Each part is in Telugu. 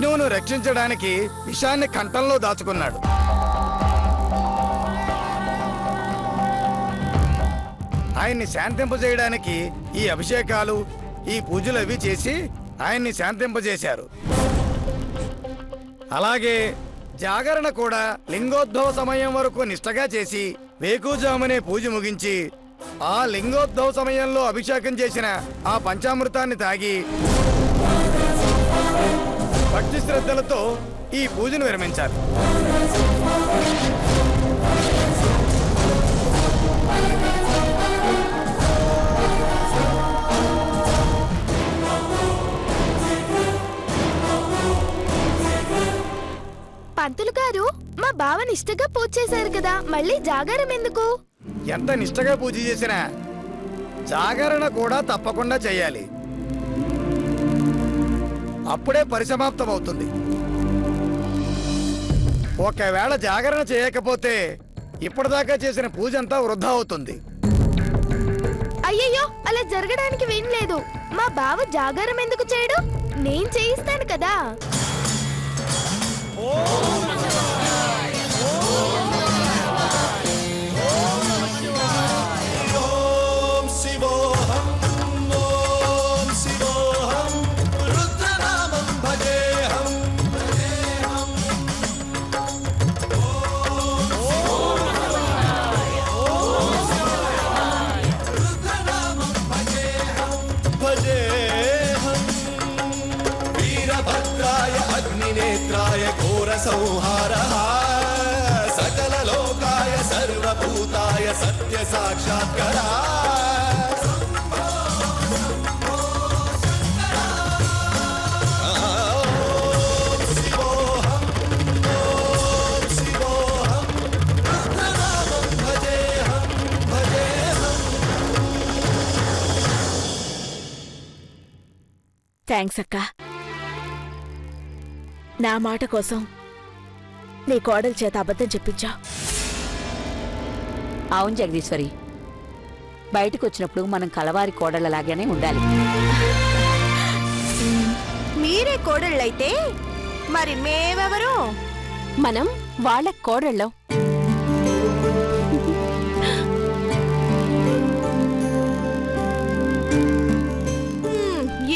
విష్ణువును రక్షించడానికి విషాన్ని కంఠంలో దాచుకున్నాడు. ఆయన్ని శాంతింపజేయడానికి ఈ అభిషేకాలు, ఈ పూజలు అవి చేసి ఆయన్ని శాంతింపజేశారు. అలాగే జాగరణ కూడా లింగోద్భవ సమయం వరకు నిష్టగా చేసి వేకుజామునే పూజ ముగించి ఆ లింగోద్భవ సమయంలో అభిషేకం చేసిన ఆ పంచామృతాన్ని తాగి భక్తి శ్రద్ధలతో ఈ పూజను విరమించాలి. పంతులు గారు, మా బావ నిష్టగా పూజ చేశారు కదా, మళ్ళీ జాగారం ఎందుకు? ఎంత నిష్టగా పూజ చేసినా జాగరణ కూడా తప్పకుండా చేయాలి. అప్పుడే పరిసమాప్తం అవుతుంది. ఒకవేళ జాగరణ చేయకపోతే ఇప్పటిదాకా చేసిన పూజ అంతా వృధా అవుతుంది. అయ్యయ్యో, అలా జరగడానికి వీల్లేదు. మా బావ జాగారం ఎందుకు చేయడు? నేను చేయిస్తాను కదా. संहारः सकल लोकाय सर्वभूताय सत्य साक्षात्कारः థ్యాంక్స్ అక్క. నా మాట కోసం నీ కోడల చేత అబద్ధం చెప్పించావు. అవును జగదీశ్వరి, బయటకు వచ్చినప్పుడు మనం కలవారి కోడళ్ళలాగానే ఉండాలి. మీరే కోడళ్ళైతే మరి మేమెవరు? మనం వాళ్ళ కోడళ్ళం.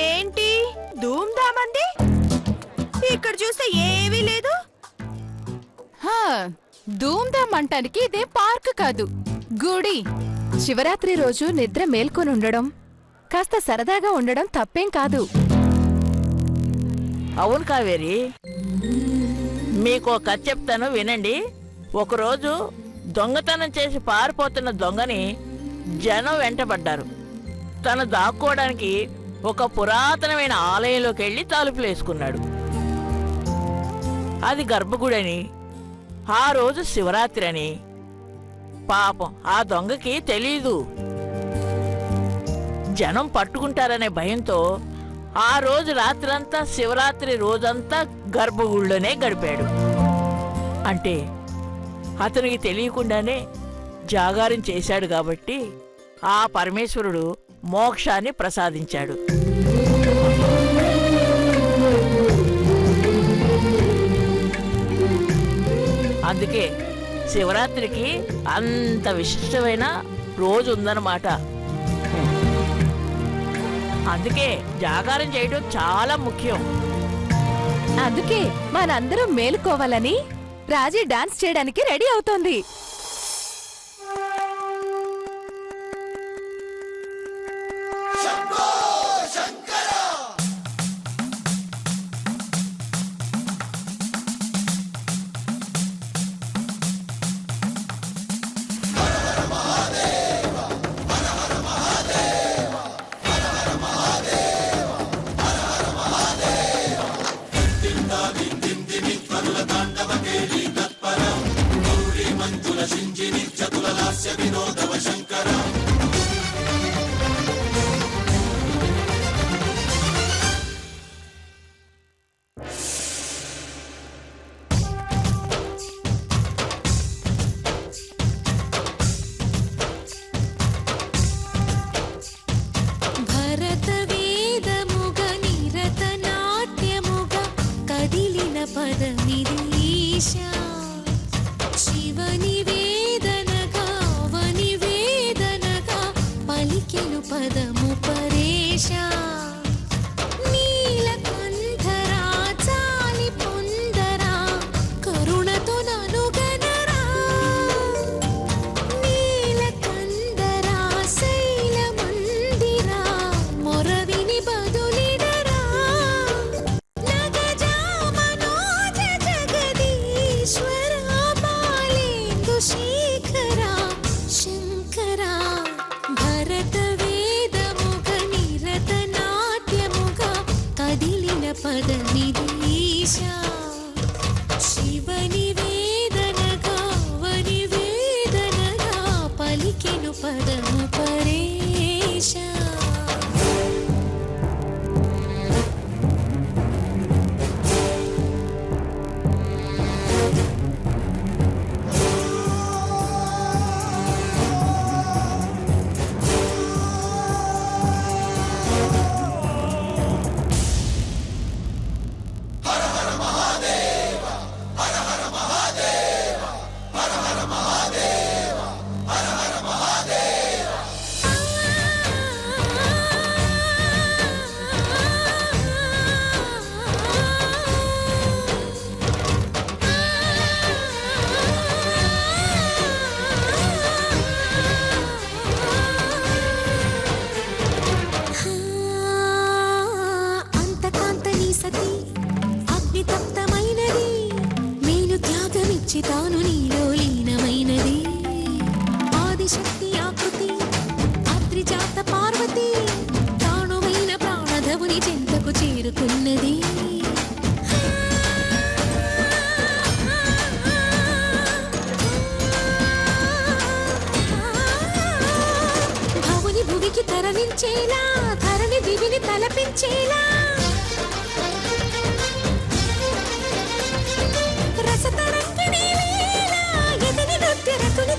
ఏంటి ధూమ్ధామంది? ఇక్కడ చూస్తే ఏమీ లేదు. ధూమ్ధామ్ అంటానికి ఇదే పార్క్ కాదు, గుడి. శివరాత్రి రోజు నిద్ర మేల్కొని ఉండడం, కాస్త సరదాగా ఉండడం తప్పేం కాదు. అవును కావేరి, మీకు కథ చెప్తాను వినండి. ఒకరోజు దొంగతనం చేసి పారిపోతున్న దొంగని జనం వెంటబడ్డారు. తను దాక్కోవడానికి ఒక పురాతనమైన ఆలయంలోకి వెళ్లి తలుపులేసుకున్నాడు. అది గర్భగుడని, ఆ రోజు శివరాత్రి అని. పాపం ఆ దొంగకి తెలీదు. జనం పట్టుకుంటారనే భయంతో ఆ రోజు రాత్రంతా, శివరాత్రి రోజంతా గర్భగుడిలోనే గడిపాడు. అంటే అతనికి తెలియకుండానే జాగారం చేశాడు కాబట్టి ఆ పరమేశ్వరుడు మోక్షాన్ని ప్రసాదించాడు. అందుకే శివరాత్రికి అంత విశిష్టమైన రోజు ఉందన్నమాట. అందుకే జాగారం చేయడం చాలా ముఖ్యం. అందుకే మనందరం మేలుకోవాలని రాజీ డాన్స్ చేయడానికి రెడీ అవుతోంది. భరత వేదముగ నిరత నాట్యముగ కది శివని వేదనగా వని వేదనగా పలికెను పదము పరేశ. తాను నీలో లీనమైనది ఆదిశక్తి ఆకృతి అద్రిజాత పార్వతి తానువైన ప్రాణధవుని చెంతకు చేరుకున్నది. భవుని భువికి తరలించేలా ధరణి దివిని తలపించేలా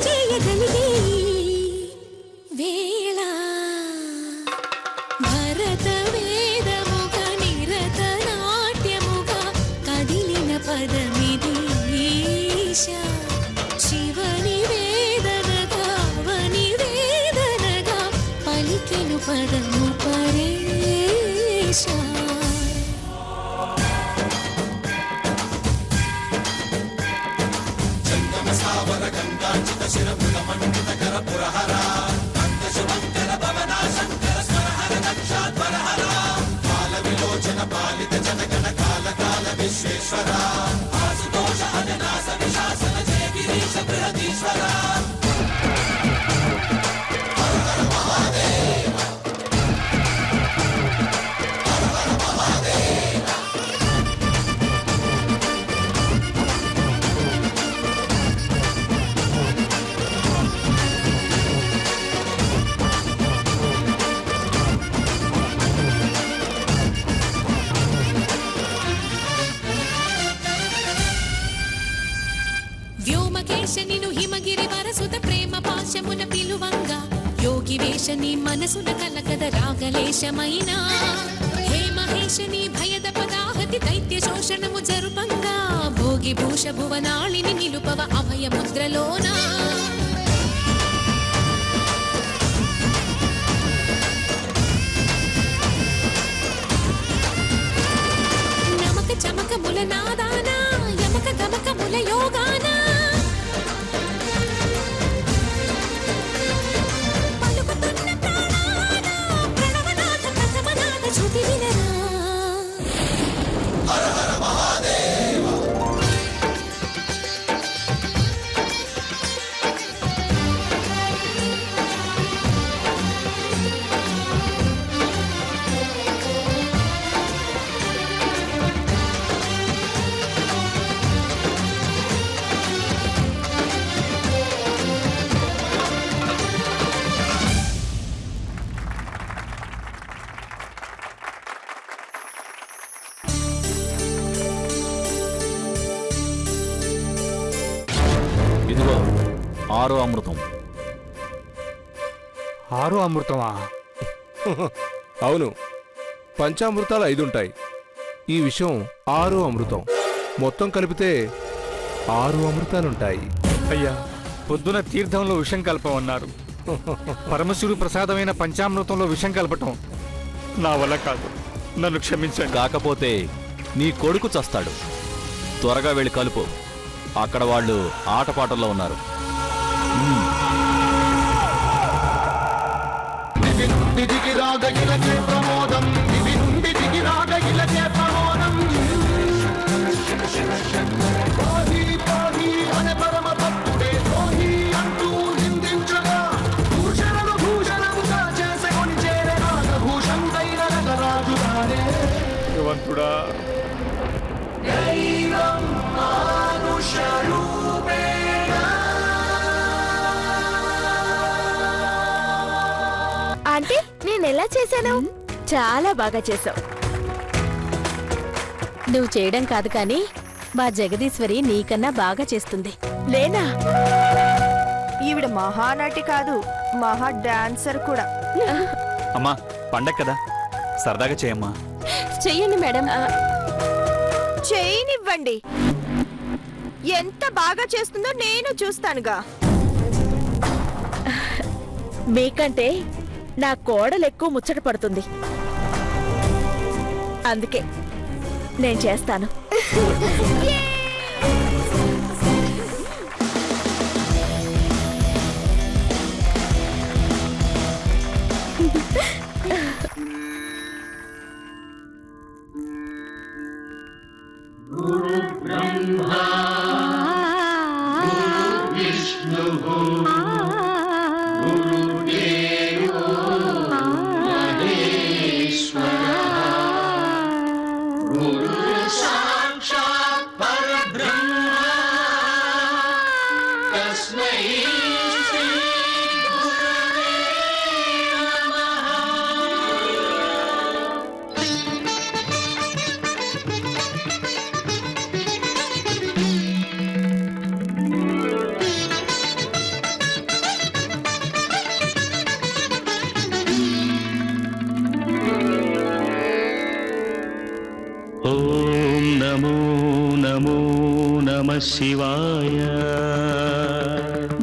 చేయగలిగే వేళ భరత వేదముగా నిరత నాట్యముగా కదిలిన పదమిది ఈశ. శివని వేదనగా వని వేదనగా పలికెను పదము పరేశ. వ్యోమకేశనిను హిమగిరి వరసుద ప్రేమ పాశమున పిలువంగా యోగి వేషని మనసున కలకద రాగలేశమైనా హే మహేశని భయద పదాహతి దైత్య శోషణము జరుపంగా భోగి భూష భువనాళిని నిలుపవ అభయ ముద్రలోనా. నమక చమకముల నాదానా యమక గమకముల యోగానా పలుకుతున్న ప్రాణాన ప్రణవనాథ ప్రథమనాథ శృతి వినరా. హర హర మహాదేవ. ఇదిగో 6వ అమృతం. 6వ అమృతమా? అవును, పంచామృతాలు 5 ఉంటాయి. ఈ విషయం 6వ అమృతం. మొత్తం కలిపితే 6 అమృతాలుంటాయి. అయ్యా, పొద్దున తీర్థంలో విషం కలపమన్నారు. పరమశివుడు ప్రసాదమైన పంచామృతంలో విషం కలపటం నా వల్ల కాదు, నన్ను క్షమించండి. కాకపోతే నీ కొడుకు చస్తాడు. త్వరగా వెళ్ళి కలుపు. అక్కడ వాళ్ళు ఆటపాటల్లో ఉన్నారు. భగవంతుడా, నేనెలా చేశాను? చాలా బాగా చేసావు. నువ్వు చేయడం కాదు కానీ మా జగదీశ్వరి నీకన్నా బాగా చేస్తుంది. లేనా? ఈవిడ మహానటి కాదు, మహా డాన్సర్ కూడా. అమ్మా పండగ కదా, సరదాగా చేయమ్మా. చెయ్యండి మేడం. చేయనివ్వండి. ఎంత బాగా చేస్తుందో నేను చూస్తానుగా. మీకంటే నా కోడలు ఎక్కువ ముచ్చట పడుతుంది, అందుకే నేను చేస్తాను. ఓం నమో నమో నమః శివాయ.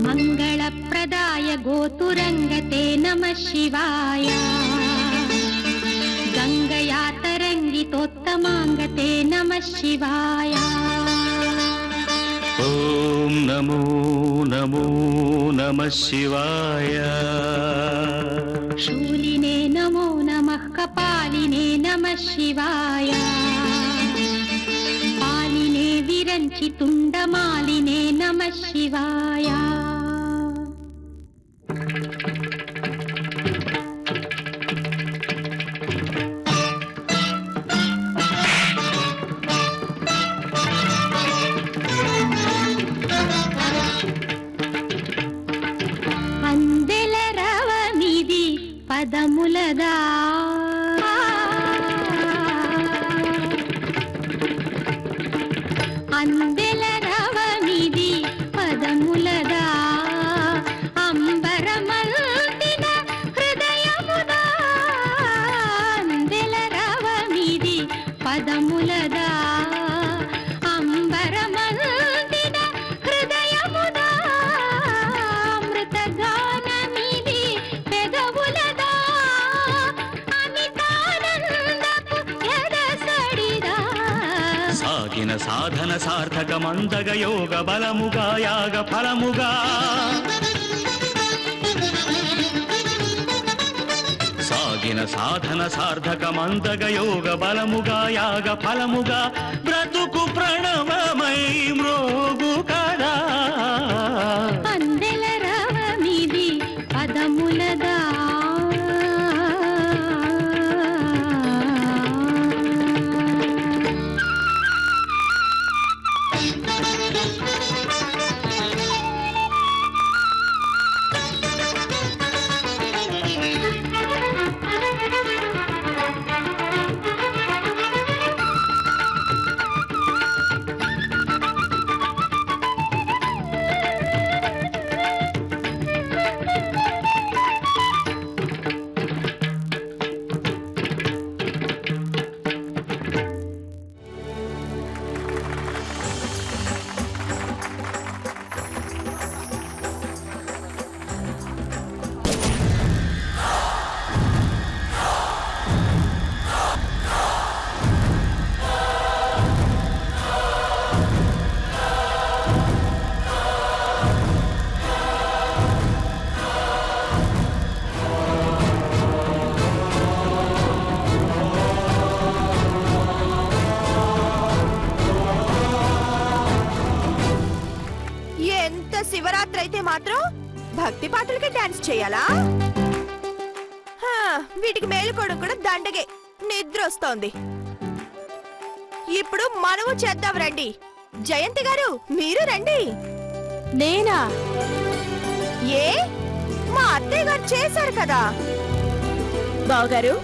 మంగళప్రదాయ గోతురంగతే నమః శివాయ. గంగయా తరంగితోత్తమాంగతే నమః శివాయ. ఓం నమో నమో నమః శివాయ. శూలినే నమో నమః కపాలినే నమః శివాయ. పాలినే విరంచి తుండమాలినే నమః శివాయ. అందెల రవమిది పదములదా. అందెల రవమిది పదములదా. అంబరమంతిన హృదయముదా. అందెల రవమిది పదములదా. అంబరమంతిన హృదయముదా. అమృతగానమిది పెదవులదా. అమితానందపు ఎదసడిదా. సాగిన సాధన సార్థక మందగ యోగ బలముగా యాగ ఫలముగా. సాగిన సాధన సార్థక మందగ యోగ బలముగా యాగ ఫలముగా. బ్రతుకు ప్రణవమై మ్రోగు కదా. అందెల రవమిది పదములదా. శివరాత్రి అయితే మాత్రం భక్తి పాటలకి డాన్స్ చేయాలా? వీటికి మేలుకోవడం కూడా దండగే. నిద్ర వస్తోంది. ఇప్పుడు మనము చేద్దాం రండి. జయంతి గారు మీరు రండి. నేనా? ఏ మా అత్తయ్య గారు చేశారు కదా. బావగారు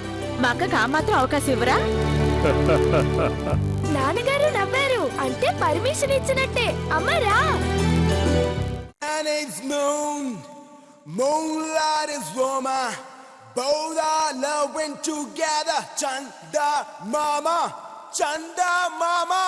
మా అక్కకి ఆ మాత్రం అవకాశం ఇవ్వరా? నాన్నగారు నవ్వారు అంటే పర్మిషన్ ఇచ్చినట్టే. అమ్మరా My name's Moon. Moonlight is Roma. Both are loving together. Chanda Mama. Chanda Mama.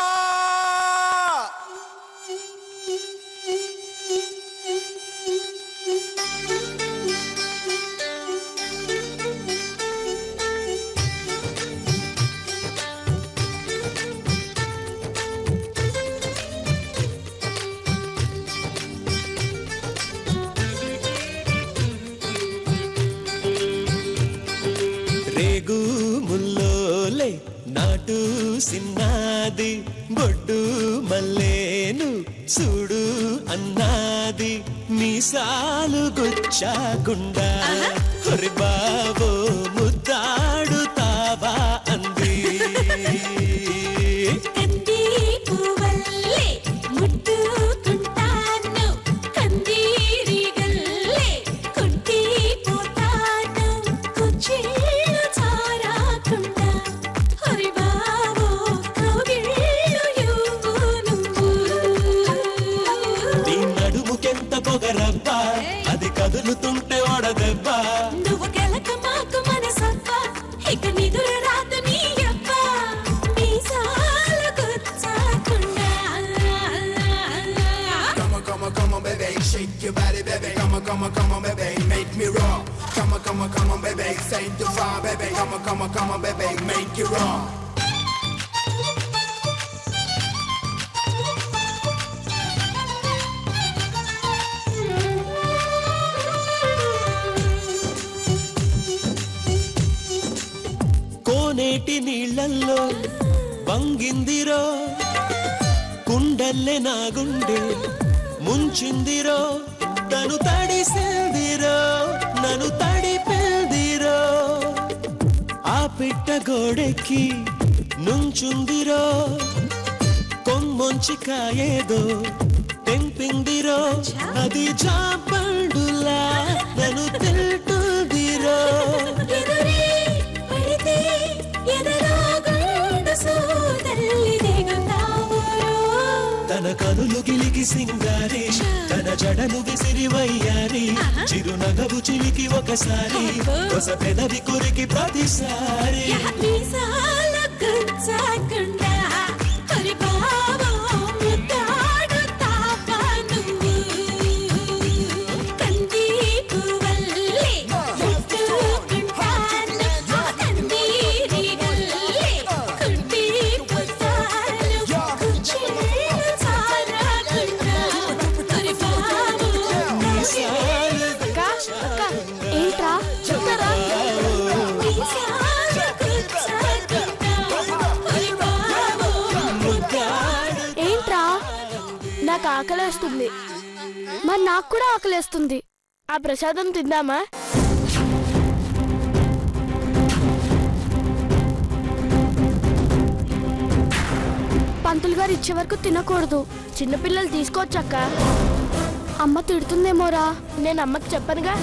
రేగు ముల్లోలే నాటు సిన్నాది బొడ్డు మల్లేను చూడు అన్నాది మీసాలు గుచ్చాకుండా హరి బాబో ముద్దాడుతావా అంది అది కదులుతుంటే ఓడదెబ్బ నువ్వు గెలక మాకు మనసబ్బ ఇక నిదుర రాదు నీ అబ్బ మీసాలు గుచ్చాకుండా Come on baby shake your body baby come on baby make me raw come on baby say the fire baby come on baby make it raw కోనేటి నీళ్ళల్లో వంగిందిరో కుండల్లే నా గుండె ముంచిందిరో తను తడిసిందిరో నన్ను తడిపిందిరో ఆ పిట్ట గోడెక్కి నుంచుందిరో కొమ్మొంచి కాయేదో తెంపిందిరో అది జాపండులా నన్ను తింటుందిరో తన కనులు గిలికి సింగారి తన జడను విసిరి వయ్యారి చిరునగవు చిలికి ఒకసారి కొస పెదవి కొరికి ప్రతిసారి నాకు ఆకలేస్తుంది. మరి నాకు కూడా ఆకలేస్తుంది. ఆ ప్రసాదం తిందామా? పంతులు గారు ఇచ్చే వరకు తినకూడదు. చిన్నపిల్లలు తీసుకోవచ్చక్క. అమ్మ తిడుతుందేమోరా. నేను అమ్మకి చెప్పనుగా.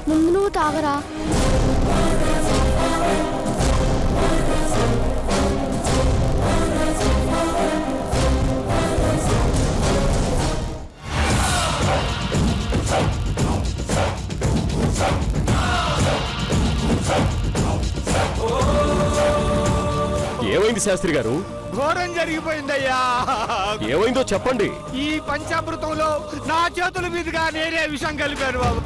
ముందు నువ్వు తాగరా. ఏమైంది శాస్త్రి గారు? ఘోరం జరిగిపోయిందయ్యా. ఏమైందో చెప్పండి. ఈ పంచామృతంలో నా చేతుల మీదుగా నేనే విషం కలిపాను బాబు.